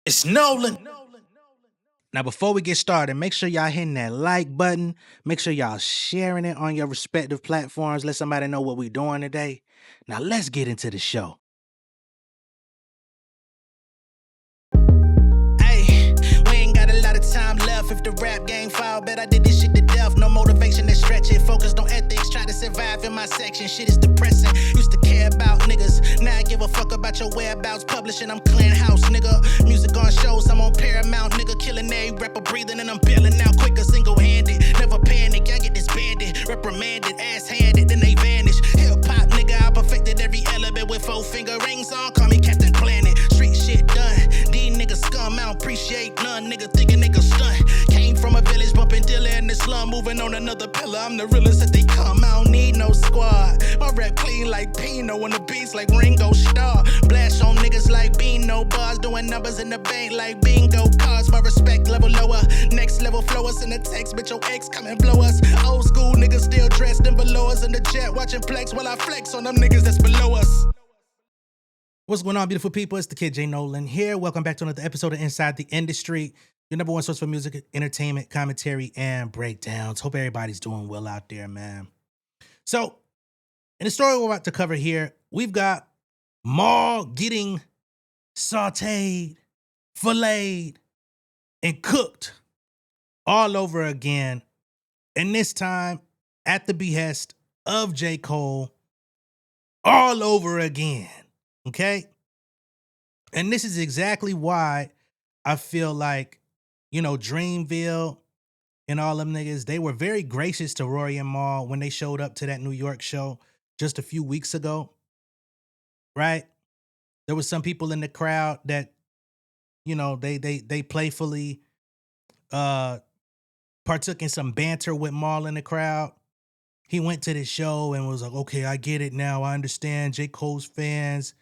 It's Nolan. Now, before we get started, make sure y'all hitting that like button. Make sure y'all sharing it on your respective platforms. Let somebody know what we're doing today. Now, let's get into the show. Hey, we ain't got a lot of time left. If the rap game fall, bet I did this shit to death. No motivation to stretch it. Focused on ethics, try to survive in my section. Shit is depressing. Used to care about niggas. Now I give a fuck about your whereabouts. Publishing, I'm clearing house, nigga. Music on shows, I'm on Paramount, nigga. Killing every rapper breathing, and I'm bailing out quicker, single handed. Never panic, I get disbanded. Reprimanded, ass handed, then they vanish. Hip hop, nigga, I perfected every element with 4 finger rings on. Call me Captain Planet. Street shit done. These niggas scum, I don't appreciate none. Nigga thinking niggas stunt. Came from a village, bumping dealer in the slum, moving on another pillar. I'm the realest that they come. I don't need no squad. My rap clean like Pino on the beats like Ringo Starr. Blast on niggas like Beano bars, doing numbers in the bank like bingo cards. My respect level lower, next level flow us in the text. Bitch, your ex come and blow us. Old school niggas still dressed in below us in the jet, watching Plex while I flex on them niggas that's below us. What's going on, beautiful people? It's the kid J Nolan here. Welcome back to another episode of Inside the Industry, your number one source for music, entertainment, commentary, and breakdowns. Hope everybody's doing well out there, man. So, in the story we're about to cover here, we've got Maul getting sauteed, filleted, and cooked all over again. And this time, at the behest of J. Cole, all over again. Okay? And this is exactly why I feel like, Dreamville and all them niggas, they were very gracious to Rory and Maul when they showed up to that New York show just a few weeks ago. Right? There was some people in the crowd that, they playfully partook in some banter with Maul in the crowd. He went to the show and was like, okay, I get it now. I understand J. Cole's fans,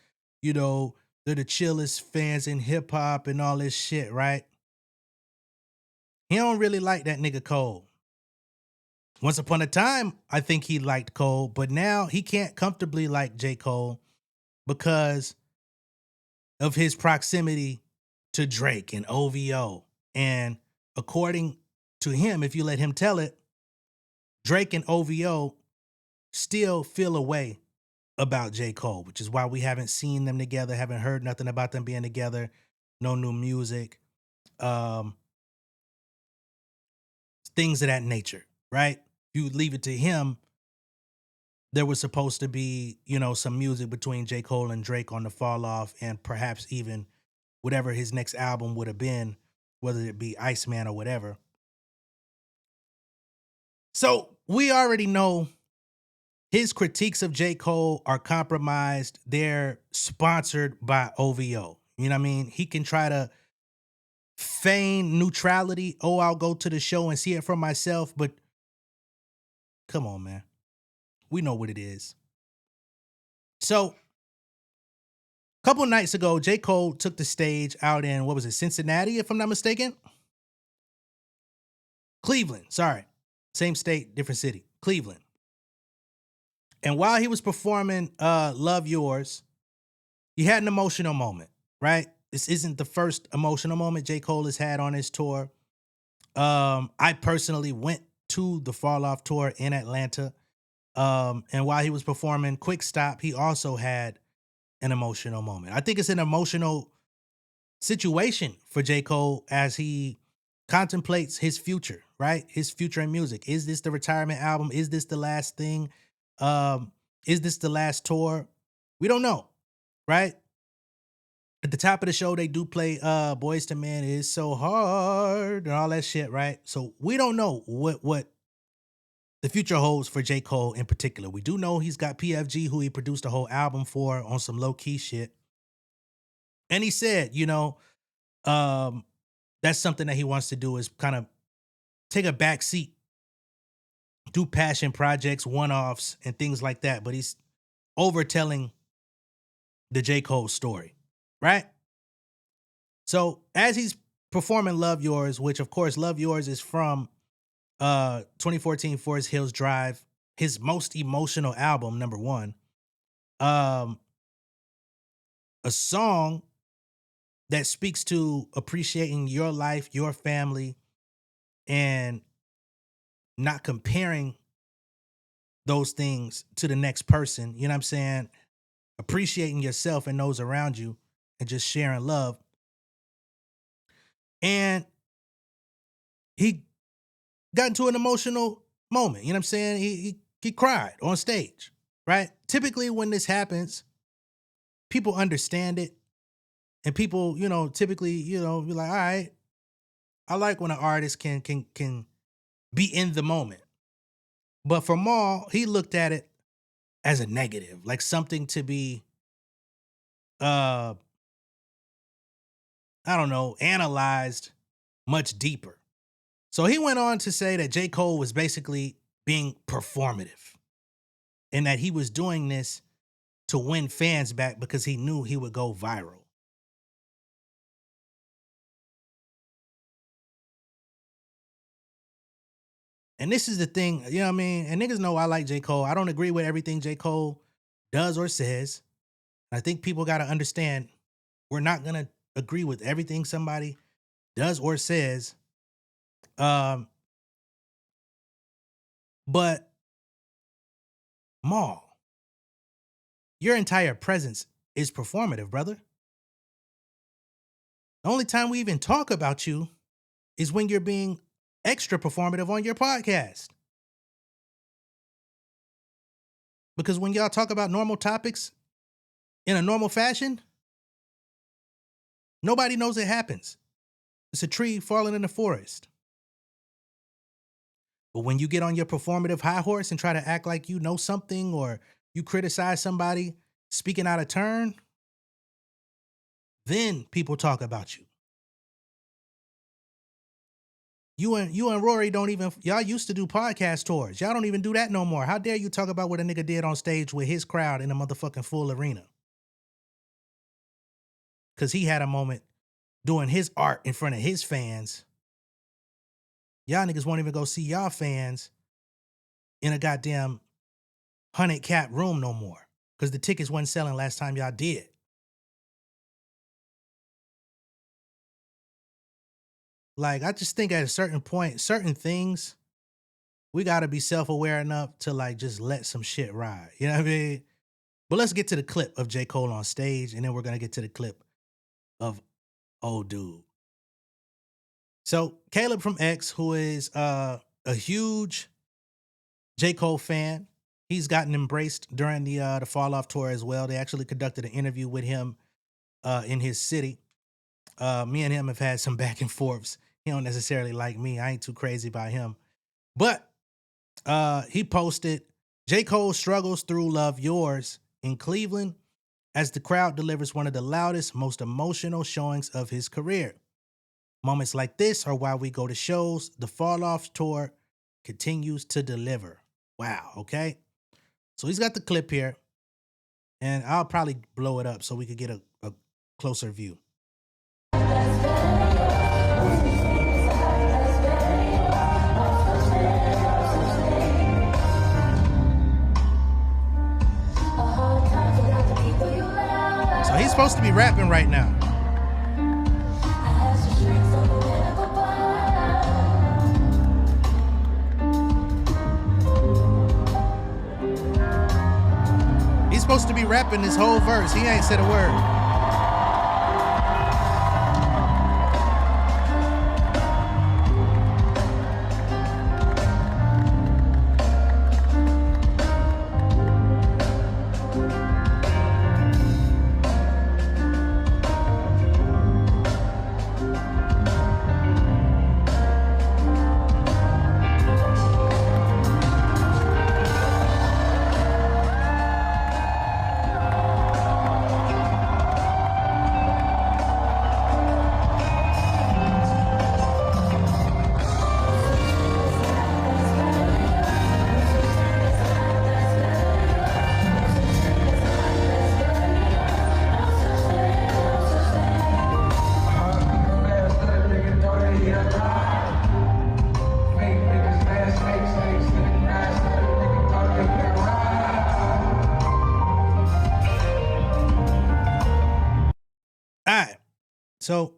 they're the chillest fans in hip hop and all this shit, right? He don't really like that nigga Cole. Once upon a time, I think he liked Cole, but now he can't comfortably like J. Cole because of his proximity to Drake and OVO. And according to him, if you let him tell it, Drake and OVO still feel a way about J. Cole, which is why we haven't seen them together, haven't heard nothing about them being together, no new music, things of that nature, right? You leave it to him, there was supposed to be, some music between J. Cole and Drake on the fall off, and perhaps even whatever his next album would have been, whether it be Iceman or whatever. So we already know his critiques of J. Cole are compromised. They're sponsored by OVO. You know what I mean? He can try to feign neutrality. Oh, I'll go to the show and see it for myself. But come on, man. We know what it is. So, a couple nights ago, J. Cole took the stage out in, Cincinnati, if I'm not mistaken? Cleveland, sorry. Same state, different city. Cleveland. And while he was performing Love Yours, he had an emotional moment, right? This isn't the first emotional moment J. Cole has had on his tour. I personally went to the Fall Off tour in Atlanta. And while he was performing Quick Stop, he also had an emotional moment. I think it's an emotional situation for J. Cole as he contemplates his future, right? His future in music. Is this the retirement album? Is this the last thing? Is this the last tour? We don't know, right? At the top of the show, they do play Boys to Men Is So Hard and all that shit, right? So we don't know what the future holds for J. Cole in particular. We do know he's got PFG, who he produced a whole album for on some low-key shit. And he said, that's something that he wants to do, is kind of take a back seat, do passion projects, one-offs, and things like that. But he's overtelling the J. Cole story, right? So as he's performing Love Yours, which of course Love Yours is from 2014 Forest Hills Drive, his most emotional album, number one. A song that speaks to appreciating your life, your family, and not comparing those things to the next person. You know what I'm saying? Appreciating yourself and those around you and just sharing love. And he got into an emotional moment. You know what I'm saying? He cried on stage, right? Typically when this happens, people understand it. And people, typically, be like, all right, I like when an artist can be in the moment. But for Maul, he looked at it as a negative, like something to be I don't know, analyzed much deeper. So he went on to say that J. Cole was basically being performative and that he was doing this to win fans back because he knew he would go viral. And this is the thing, you know what I mean? And niggas know I like J. Cole. I don't agree with everything J. Cole does or says. I think people got to understand we're not going to agree with everything somebody does or says. But Maul, your entire presence is performative, brother. The only time we even talk about you is when you're being extra performative on your podcast. Because when y'all talk about normal topics in a normal fashion, nobody knows it happens. It's a tree falling in the forest. But when you get on your performative high horse and try to act like you know something or you criticize somebody speaking out of turn, then people talk about you. You and Rory don't even, y'all used to do podcast tours. Y'all don't even do that no more. How dare you talk about what a nigga did on stage with his crowd in a motherfucking full arena? Because he had a moment doing his art in front of his fans. Y'all niggas won't even go see y'all fans in a goddamn 100-cap room no more. Because the tickets wasn't selling last time y'all did. Like, I just think at a certain point, certain things, we got to be self-aware enough to, like, just let some shit ride. You know what I mean? But let's get to the clip of J. Cole on stage, and then we're going to get to the clip of old dude. So, Caleb from X, who is a huge J. Cole fan, he's gotten embraced during the Fall Off tour as well. They actually conducted an interview with him in his city. Me and him have had some back and forths. He don't necessarily like me. I ain't too crazy about him. But he posted, J. Cole struggles through Love Yours in Cleveland as the crowd delivers one of the loudest, most emotional showings of his career. Moments like this are why we go to shows. The Fall Off tour continues to deliver. Wow, okay? So he's got the clip here, and I'll probably blow it up so we could get a closer view. So he's supposed to be rapping right now. He's supposed to be rapping this whole verse. He ain't said a word. So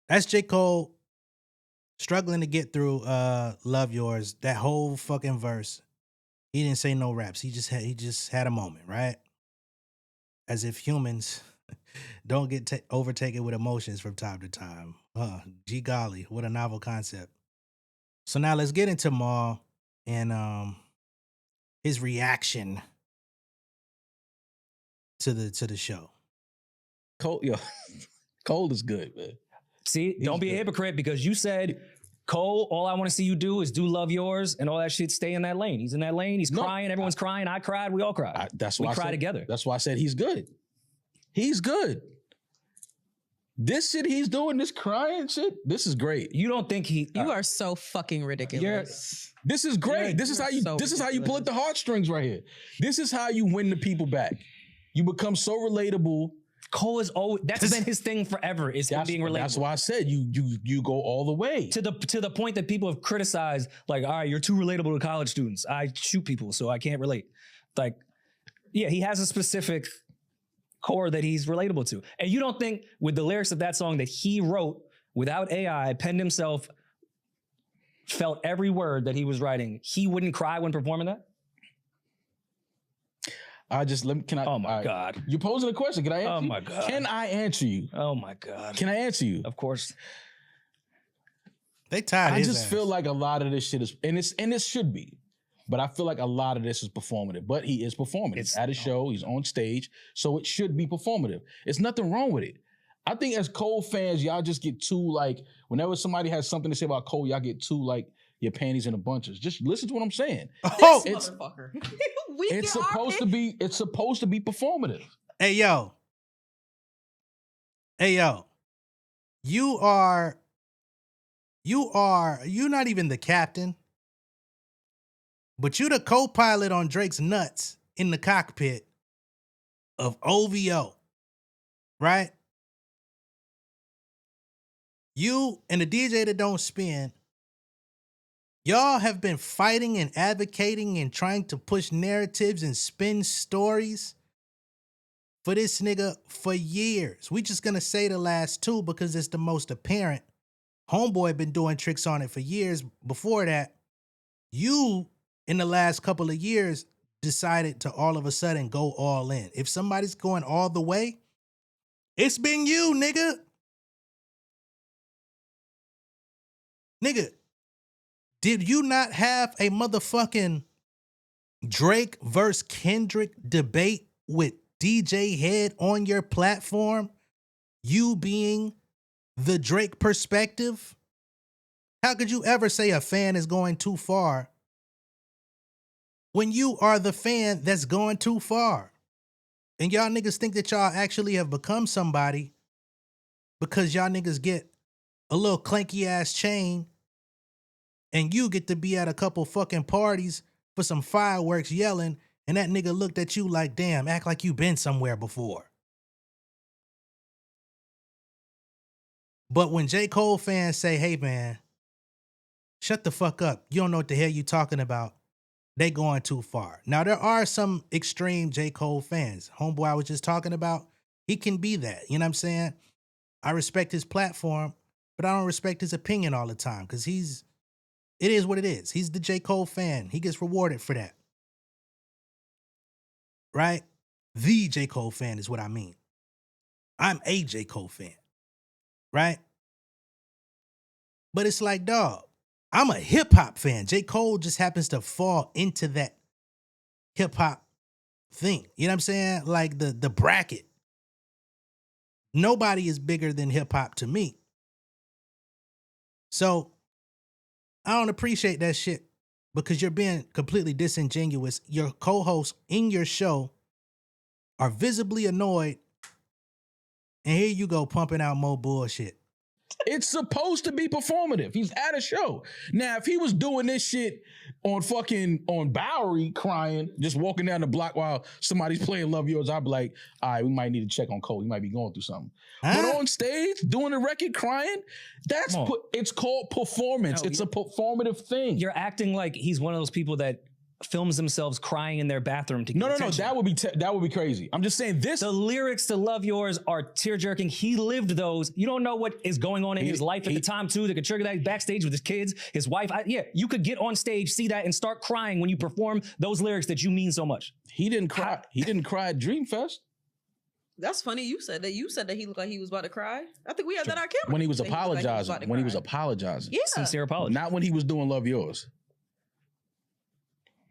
that's J. Cole struggling to get through Love Yours. That whole fucking verse. He didn't say no raps. He just had a moment, right? As if humans don't get overtaken with emotions from time to time. Gee golly, what a novel concept. So now let's get into Maul and his reaction to the show. Cole, yo, Cole is good, man. See, don't be a hypocrite because you said, Cole, all I want to see you do is do Love Yours and all that shit. Stay in that lane. He's in that lane. He's crying. Everyone's crying. I cried. We all cried. We cried together. That's why I said he's good. He's good. This shit he's doing, this crying shit, this is great. You don't think he? You are so fucking ridiculous. This is great. This is how you pull at the heartstrings right here. This is how you win the people back. You become so relatable. Cole is always, that's been his thing forever, is him being relatable. That's why I said you go all the way. To the point that people have criticized, like, all right, you're too relatable to college students. I shoot people, so I can't relate. Like, yeah, he has a specific core that he's relatable to. And you don't think with the lyrics of that song that he wrote without AI, penned himself, felt every word that he was writing, he wouldn't cry when performing that? Oh my God. You're posing a question. Can I answer you? Oh my God. Can I answer you? Oh my God. Can I answer you? Of course. They tied I his just ass. feel like a lot of this shit is, and it should be, but I feel like a lot of this is performative. But he is performative. It's at a show. He's on stage, so it should be performative. There's nothing wrong with it. I think as Cole fans, y'all just get too like, whenever somebody has something to say about Cole, y'all get too like your panties in a bunches. Just listen to what I'm saying. Oh, motherfucker. It's supposed to be performative. Hey yo. You're not even the captain, but you're the co-pilot on Drake's nuts in the cockpit of OVO, right? You and the DJ that don't spin, y'all have been fighting and advocating and trying to push narratives and spin stories for this nigga for years. We just gonna say the last two because it's the most apparent. Homeboy been doing tricks on it for years. Before that, you in the last couple of years decided to all of a sudden go all in. If somebody's going all the way, it's been you, nigga. Nigga, did you not have a motherfucking Drake versus Kendrick debate with DJ Head on your platform? You being the Drake perspective? How could you ever say a fan is going too far when you are the fan that's going too far? And y'all niggas think that y'all actually have become somebody because y'all niggas get a little clanky ass chain and you get to be at a couple fucking parties for some fireworks yelling, and that nigga looked at you like, damn, act like you been somewhere before. But when J. Cole fans say, hey man, shut the fuck up, you don't know what the hell you talking about, they going too far. Now there are some extreme J. Cole fans. Homeboy I was just talking about, he can be that, you know what I'm saying? I respect his platform, but I don't respect his opinion all the time because it is what it is. He's the J. Cole fan. He gets rewarded for that. Right? The J. Cole fan is what I mean. I'm a J. Cole fan. Right? But it's like, dog, I'm a hip hop fan. J. Cole just happens to fall into that hip hop thing. You know what I'm saying? Like the bracket. Nobody is bigger than hip hop to me. So I don't appreciate that shit because you're being completely disingenuous. Your co-hosts in your show are visibly annoyed, and here you go pumping out more bullshit. It's supposed to be performative. He's at a show. Now, if he was doing this shit on Bowery crying, just walking down the block while somebody's playing Love Yours, I'd be like, all right, we might need to check on Cole. He might be going through something. Huh? But on stage, doing a record crying, it's called performance. No, it's a performative thing. You're acting like he's one of those people that films themselves crying in their bathroom to get No, attention. that would be crazy. I'm just saying this. The lyrics to Love Yours are tear-jerking. He lived those. You don't know what is going on in his life at the time, too. That could trigger that backstage with his kids, his wife. You could get on stage, see that, and start crying when you perform those lyrics that you mean so much. He didn't cry. He didn't cry at Dreamfest. That's funny. You said that he looked like he was about to cry. I think we had that on camera. When he was apologizing. When he was apologizing. Yeah. Sincere apology. Not when he was doing Love Yours.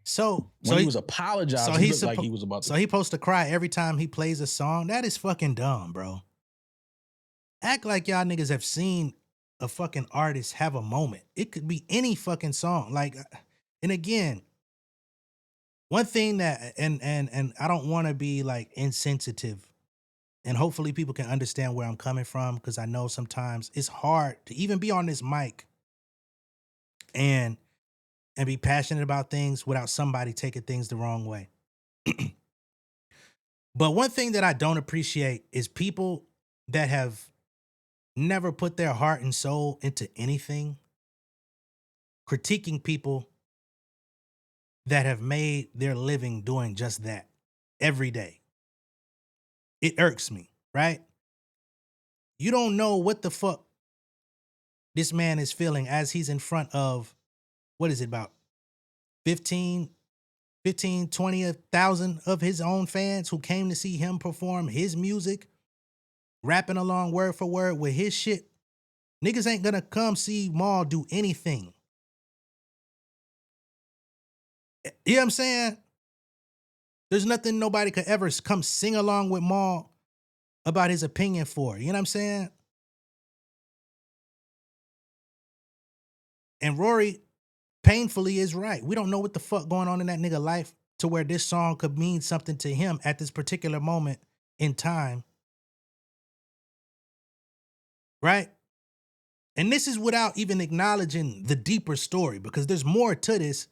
So he was apologizing, he looked like he was about to. So he supposed to cry every time he plays a song? That is fucking dumb, bro. Act like y'all niggas have seen a fucking artist have a moment. It could be any fucking song. Like, and again, one thing that, and I don't want to be like insensitive, and hopefully people can understand where I'm coming from, because I know sometimes it's hard to even be on this mic and be passionate about things without somebody taking things the wrong way. But one thing that I don't appreciate is people that have never put their heart and soul into anything, critiquing people that have made their living doing just that every day. It irks me, right? You don't know what the fuck this man is feeling as he's in front of, what is it, about 20,000 of his own fans who came to see him perform his music, rapping along word for word with his shit. Niggas ain't gonna come see Maul do anything. You know what I'm saying? There's nothing nobody could ever come sing along with Maul about his opinion for. You know what I'm saying? And Rory painfully is right. We don't know what the fuck going on in that nigga life to where this song could mean something to him at this particular moment in time. Right? And this is without even acknowledging the deeper story, because there's more to this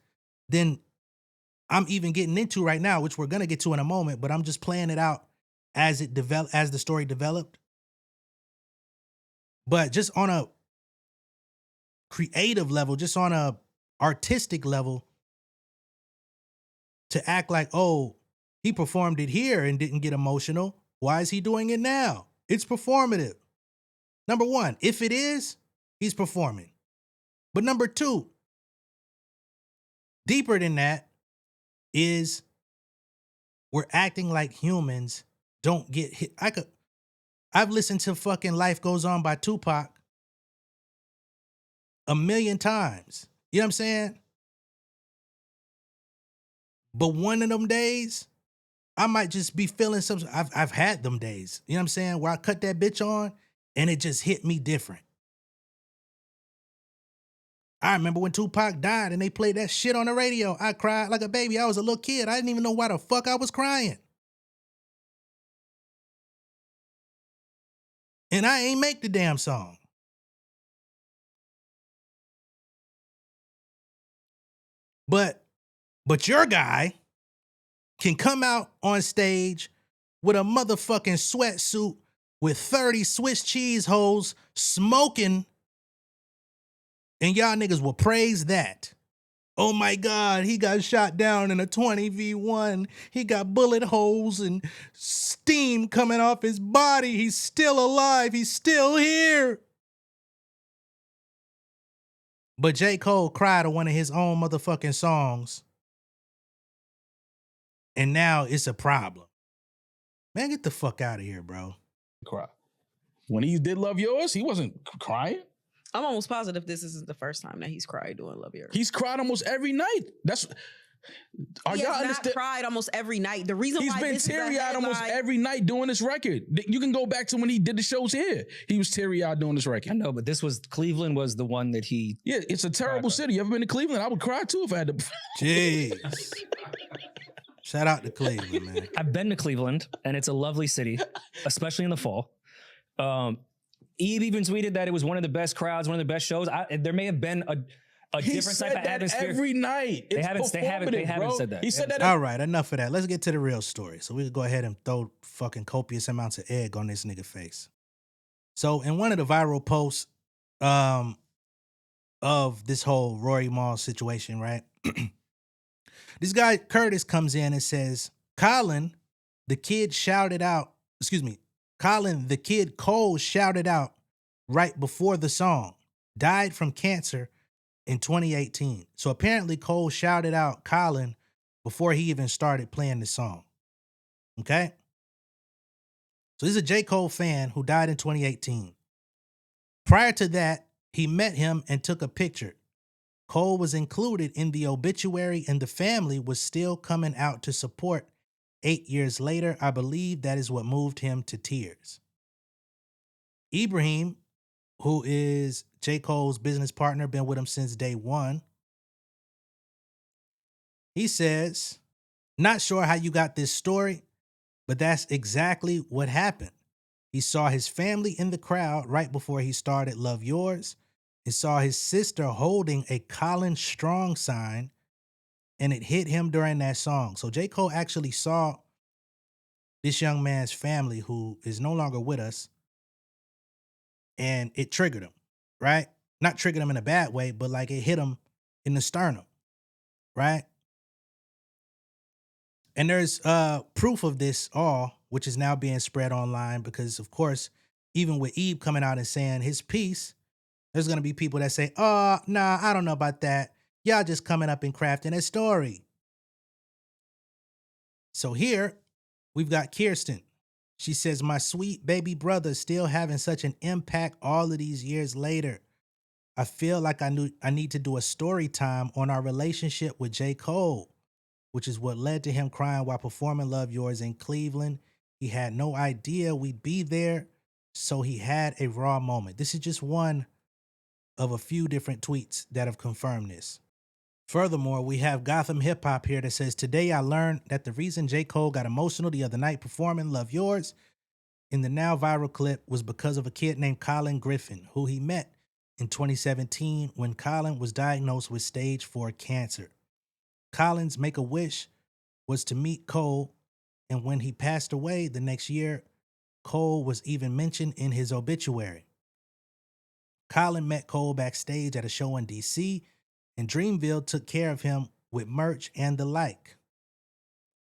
than I'm even getting into right now, which we're going to get to in a moment, but I'm just playing it out as the story developed. But just on a creative level, just on a artistic level, to act like, oh, he performed it here and didn't get emotional. Why is he doing it now? It's performative. Number one, if it is, he's performing. But number two, deeper than that is we're acting like humans don't get hit. I've listened to fucking Life Goes On by Tupac a million times. You know what I'm saying? But one of them days, I might just be feeling something. I've had them days, you know what I'm saying, where I cut that bitch on and it just hit me different. I remember when Tupac died and they played that shit on the radio. I cried like a baby. I was a little kid. I didn't even know why the fuck I was crying. And I ain't make the damn song. But your guy can come out on stage with a motherfucking sweatsuit with 30 Swiss cheese hoes smoking, and y'all niggas will praise that. Oh my God, he got shot down in a 20v1. He got bullet holes and steam coming off his body. He's still alive. He's still here. But J. Cole cried to one of his own motherfucking songs, and now it's a problem. Man, get the fuck out of here, bro. Cry. When he did Love Yours, he wasn't crying. I'm almost positive this isn't the first time that he's cried doing Love Yours. He's cried almost every night. He has not cried almost every night. The reason he's why been teary-eyed almost every night doing this record. You can go back to when he did the shows here. He was teary-eyed doing this record. I know, but Cleveland was the one that he... Yeah, it's a terrible city. You ever been to Cleveland? I would cry too if I had to... Jeez. Shout out to Cleveland, man. I've been to Cleveland, and it's a lovely city, especially in the fall. Eve even tweeted that it was one of the best crowds, one of the best shows. There may have been a different type of atmosphere every night. They haven't said that. He said that. All right, enough of that. Let's get to the real story. So we can go ahead and throw fucking copious amounts of egg on this nigga face. So in one of the viral posts of this whole Rory Mal situation, right? This guy Curtis comes in and says, Colin, the kid shouted out, excuse me, Colin, the kid Cole shouted out right before the song, died from cancer in 2018. So apparently Cole shouted out Colin before he even started playing the song. Okay? So this is a J. Cole fan who died in 2018. Prior to that, he met him and took a picture. Cole was included in the obituary and the family was still coming out to support 8 years later. I believe that is what moved him to tears. Ibrahim, who is J. Cole's business partner, been with him since day one. He says, not sure how you got this story, but that's exactly what happened. He saw his family in the crowd right before he started Love Yours. He saw his sister holding a Colin Strong sign, and it hit him during that song. So J. Cole actually saw this young man's family who is no longer with us, and it triggered him, right? Not triggered him in a bad way, but like it hit him in the sternum, right? And there's proof of this all, which is now being spread online because, of course, even with Ebe coming out and saying his piece, there's going to be people that say, oh, nah, I don't know about that. Y'all just coming up and crafting a story. So here we've got Kirsten. She says, my sweet baby brother still having such an impact all of these years later. I feel like I need to do a story time on our relationship with J. Cole, which is what led to him crying while performing Love Yours in Cleveland. He had no idea we'd be there, so he had a raw moment. This is just one of a few different tweets that have confirmed this. Furthermore, we have Gotham Hip Hop here that says, today I learned that the reason J. Cole got emotional the other night performing Love Yours in the now viral clip was because of a kid named Colin Griffin, who he met in 2017 when Colin was diagnosed with stage 4 cancer. Colin's Make-A-Wish was to meet Cole, and when he passed away the next year, Cole was even mentioned in his obituary. Colin met Cole backstage at a show in DC, and Dreamville took care of him with merch and the like.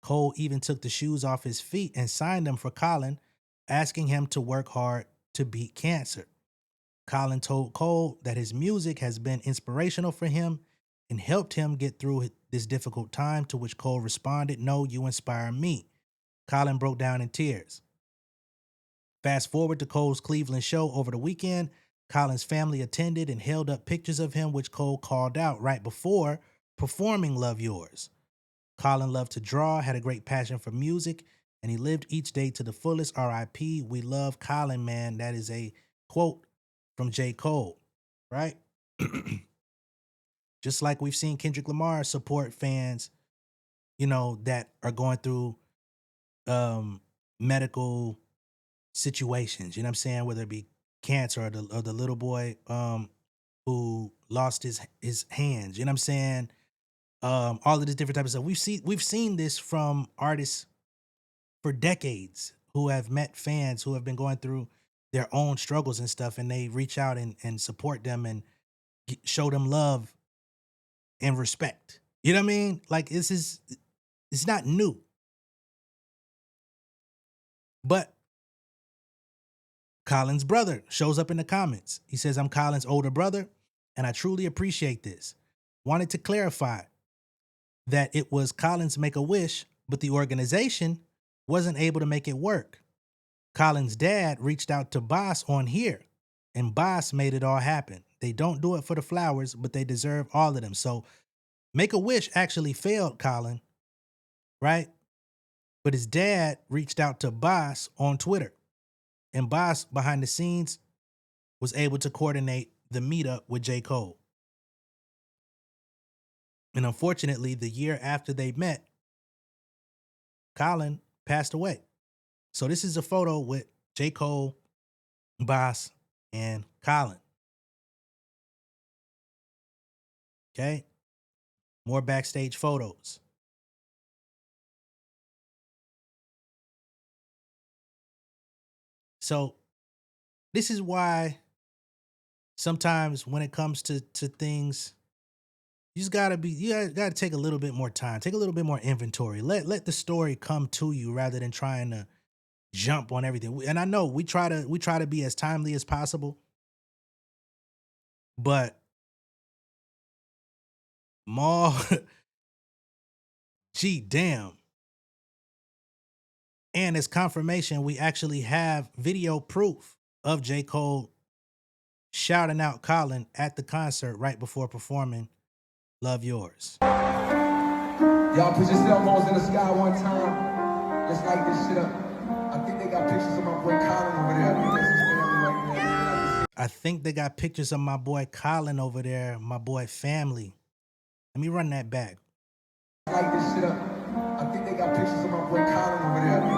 Cole even took the shoes off his feet and signed them for Colin, asking him to work hard to beat cancer. Colin told Cole that his music has been inspirational for him and helped him get through this difficult time, to which Cole responded, no, you inspire me. Colin broke down in tears. Fast forward to Cole's Cleveland show over the weekend. Colin's family attended and held up pictures of him, which Cole called out right before performing Love Yours. Colin loved to draw, had a great passion for music, and he lived each day to the fullest. R.I.P. We love Colin, man. That is a quote from J. Cole, right? Just like we've seen Kendrick Lamar support fans, that are going through medical situations, you know what I'm saying? Whether it be cancer or the little boy who lost his hands, you know what I'm saying? All of this different type of stuff. We've seen this from artists for decades who have met fans who have been going through their own struggles and stuff, and they reach out and support them and show them love and respect. You know what I mean? Like it's not new. But Colin's brother shows up in the comments. He says, I'm Colin's older brother, and I truly appreciate this. Wanted to clarify that it was Colin's Make-A-Wish, but the organization wasn't able to make it work. Colin's dad reached out to Boss on here, and Boss made it all happen. They don't do it for the flowers, but they deserve all of them. So Make-A-Wish actually failed Colin, right? But his dad reached out to Boss on Twitter, and Boss behind the scenes was able to coordinate the meetup with J. Cole. And unfortunately, the year after they met, Colin passed away. So this is a photo with J. Cole, Boss, and Colin. Okay? More backstage photos. So this is why sometimes when it comes to things, You gotta take a little bit more time, take a little bit more inventory. Let the story come to you rather than trying to jump on everything. And I know we try to be as timely as possible, but Maul, gee damn. And as confirmation, we actually have video proof of J. Cole shouting out Colin at the concert right before performing Love Yours. Y'all put your cell phones in the sky one time. Let's light this shit up. I think they got pictures of my boy Colin over there. I think they got pictures of my boy Colin over there, my boy Family. Let me run that back. Light this shit up. I think they got pictures of my boy Colin over there. We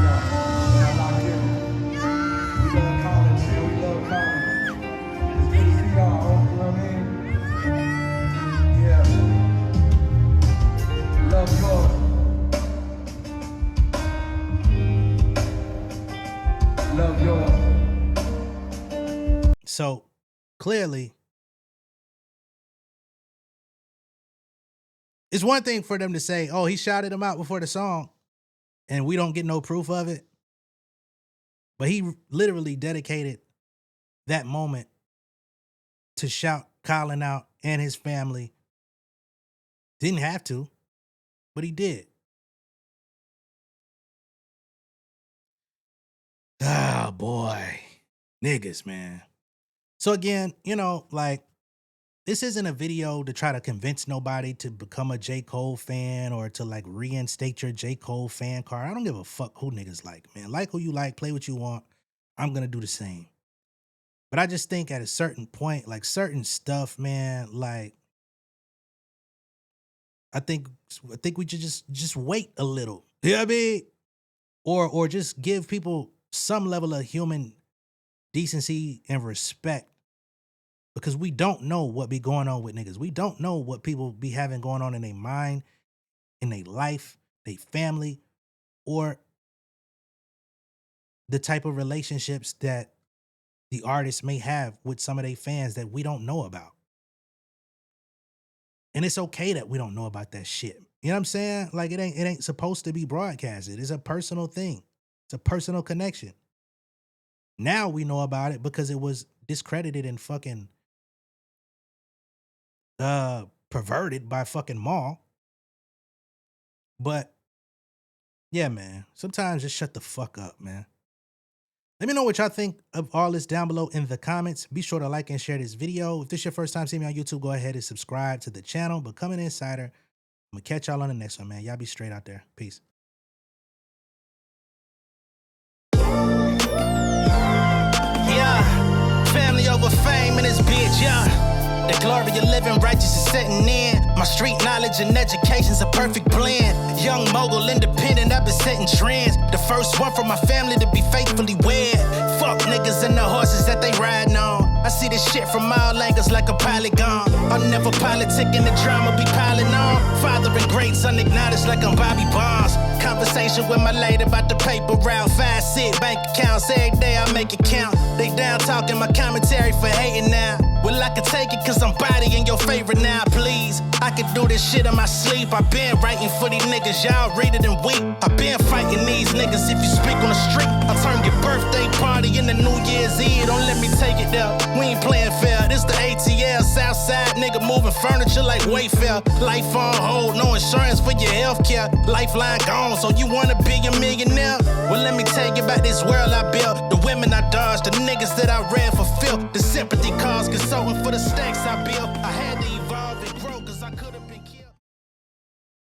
love Colin, man. We love Colin. It's good to see y'all. You know what I mean? Yeah. Love yours. Love yours. So clearly, it's one thing for them to say, oh, he shouted him out before the song, and we don't get no proof of it. But he literally dedicated that moment to shout Colin out and his family. Didn't have to, but he did. Ah, boy. Niggas, man. So again, like, this isn't a video to try to convince nobody to become a J. Cole fan or to like reinstate your J. Cole fan card. I don't give a fuck who niggas like, man. Like who you like, play what you want. I'm gonna do the same. But I just think at a certain point, like certain stuff, man, like I think we should just wait a little. You know what I mean? Or just give people some level of human decency and respect. Because we don't know what be going on with niggas. We don't know what people be having going on in their mind, in their life, their family, or the type of relationships that the artists may have with some of their fans that we don't know about. And it's okay that we don't know about that shit. You know what I'm saying? Like it ain't supposed to be broadcasted. It's a personal thing. It's a personal connection. Now we know about it because it was discredited and fucking perverted by fucking Maul. But yeah, man, sometimes just shut the fuck up, man. Let me know what y'all think of all this down below in the comments. Be sure to like and share this video. If this is your first time seeing me on YouTube, go ahead and subscribe to the channel. Become an insider. I'm gonna catch y'all on the next one, man. Y'all be straight out there. Peace. Yeah, family over fame in this bitch, yeah. The glory of living righteous is setting in. My street knowledge and education's a perfect blend. Young mogul, independent, I've been setting trends. The first one from my family to be faithfully wed. Fuck niggas and the horses that they riding on. I see this shit from all angles like a polygon. I'll never politic and the drama be piling on. Father and greats unacknowledged like I'm Bobby Bonds. Conversation with my lady about the paper route. 5 sit bank accounts every day I make it count. They down talking my commentary for hating now. Well, I can take it cause I'm bodying your favorite now, please. I can do this shit in my sleep. I been writing for these niggas, y'all read it and weep. I been fighting these niggas if you speak on the street. I'll turn your birthday party into New Year's Eve. Don't let me take it there. We ain't playing fair. This the ATL, Southside nigga moving furniture like Wayfair. Life on hold, no insurance for your healthcare. Lifeline gone, so you wanna be a millionaire? Well, let me tell you about this world I built. The women I dodged, the niggas that I read for filth. The sympathy calls, consulting for the stacks I built. I had